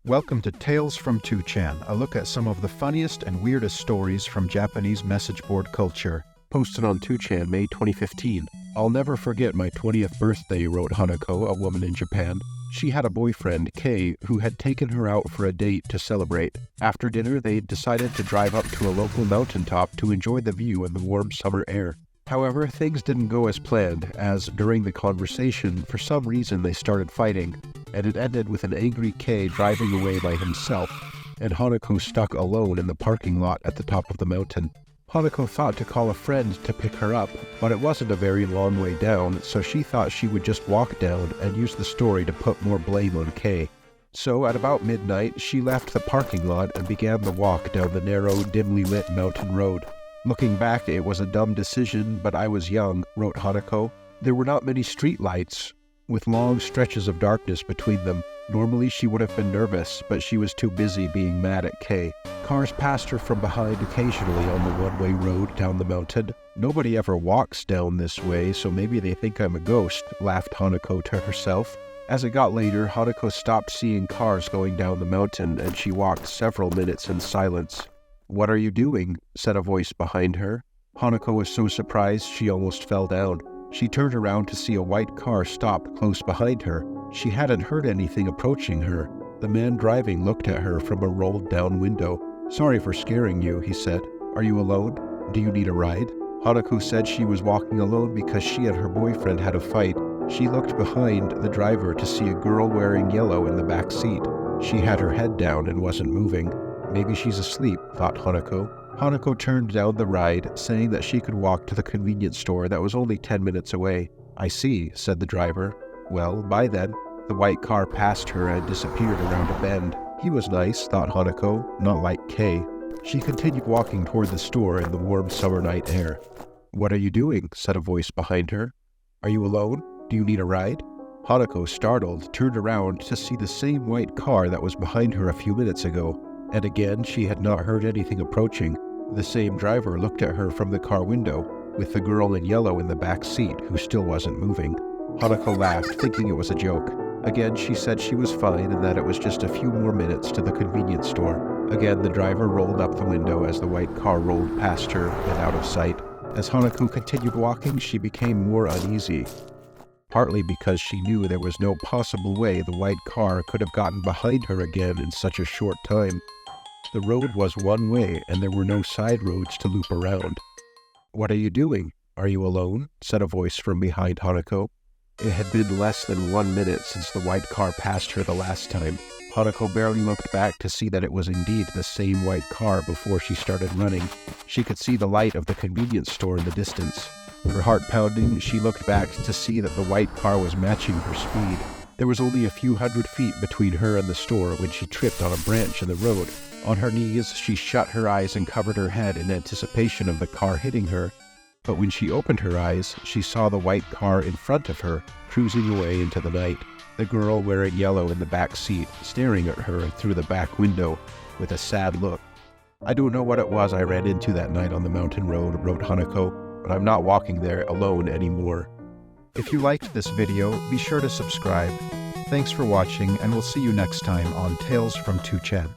Welcome to Tales from 2chan, a look at some of the funniest and weirdest stories from Japanese message board culture. Posted on 2chan May 2015. I'll never forget my 20th birthday, wrote Hanako, a woman in Japan. She had a boyfriend, Kei, who had taken her out for a date to celebrate. After dinner, they decided to drive up to a local mountaintop to enjoy the view and the warm summer air. However, things didn't go as planned, as during the conversation, for some reason they started fighting, and it ended with an angry Kei driving away by himself, and Hanako stuck alone in the parking lot at the top of the mountain. Hanako thought to call a friend to pick her up, but it wasn't a very long way down, so she thought she would just walk down and use the story to put more blame on Kei. So at about midnight, she left the parking lot and began the walk down the narrow, dimly lit mountain road. Looking back, it was a dumb decision, but I was young, wrote Hanako. There were not many street lights, with long stretches of darkness between them. Normally she would have been nervous, but she was too busy being mad at Kei. Cars passed her from behind occasionally on the one-way road down the mountain. Nobody ever walks down this way, so maybe they think I'm a ghost, laughed Hanako to herself. As it got later, Hanako stopped seeing cars going down the mountain, and she walked several minutes in silence. "What are you doing?" said a voice behind her. Hanako was so surprised she almost fell down. She turned around to see a white car stop close behind her. She hadn't heard anything approaching her. The man driving looked at her from a rolled-down window. "Sorry for scaring you," he said. "Are you alone? Do you need a ride?" Hanako said she was walking alone because she and her boyfriend had a fight. She looked behind the driver to see a girl wearing yellow in the back seat. She had her head down and wasn't moving. Maybe she's asleep, thought Hanako. Hanako turned down the ride, saying that she could walk to the convenience store that was only 10 minutes away. "I see," said the driver. "Well, bye then." The white car passed her and disappeared around a bend. He was nice, thought Hanako, not like Kei. She continued walking toward the store in the warm summer night air. "What are you doing?" said a voice behind her. "Are you alone? Do you need a ride?" Hanako, startled, turned around to see the same white car that was behind her a few minutes ago. And again, she had not heard anything approaching. The same driver looked at her from the car window, with the girl in yellow in the back seat, who still wasn't moving. Hanako laughed, thinking it was a joke. Again, she said she was fine and that it was just a few more minutes to the convenience store. Again, the driver rolled up the window as the white car rolled past her and out of sight. As Hanako continued walking, she became more uneasy, partly because she knew there was no possible way the white car could have gotten behind her again in such a short time. The road was one way, and there were no side roads to loop around. "What are you doing? Are you alone?" said a voice from behind Hanako. It had been less than 1 minute since the white car passed her the last time. Hanako barely looked back to see that it was indeed the same white car before she started running. She could see the light of the convenience store in the distance. Her heart pounding, she looked back to see that the white car was matching her speed. There was only a few hundred feet between her and the store when she tripped on a branch in the road. On her knees, she shut her eyes and covered her head in anticipation of the car hitting her. But when she opened her eyes, she saw the white car in front of her, cruising away into the night. The girl wearing yellow in the back seat, staring at her through the back window with a sad look. "I don't know what it was I ran into that night on the mountain road," wrote Hanako, "but I'm not walking there alone anymore." If you liked this video, be sure to subscribe. Thanks for watching, and we'll see you next time on Tales from 2chan.